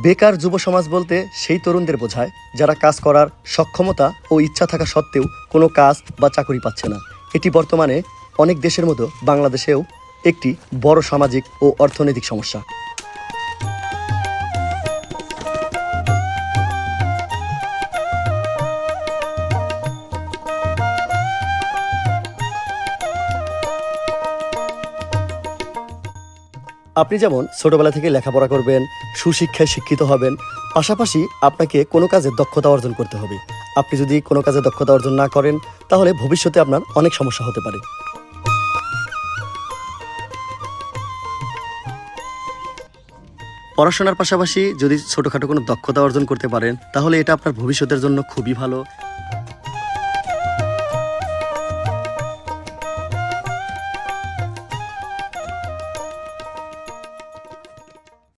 বেকার যুব সমাজ বলতে সেই তরুণদের বোঝায় যারা কাজ করার সক্ষমতা ও ইচ্ছা থাকা সত্ত্বেও কোনো কাজ বা চাকরি পাচ্ছে না। এটি বর্তমানে অনেক দেশের মতো বাংলাদেশেও একটি বড় সামাজিক ও অর্থনৈতিক সমস্যা। আপনি যেমন ছোটবেলা থেকে লেখাপড়া করবেন, সুশিক্ষায় শিক্ষিত হবেন, পাশাপাশি আপনাকে কোনো কাজে দক্ষতা অর্জন করতে হবে। আপনি যদি কোনো কাজে দক্ষতা অর্জন না করেন, তাহলে ভবিষ্যতে আপনার অনেক সমস্যা হতে পারে। পড়াশোনার পাশাপাশি যদি ছোটোখাটো কোনো দক্ষতা অর্জন করতে পারেন, তাহলে এটা আপনার ভবিষ্যতের জন্য খুবই ভালো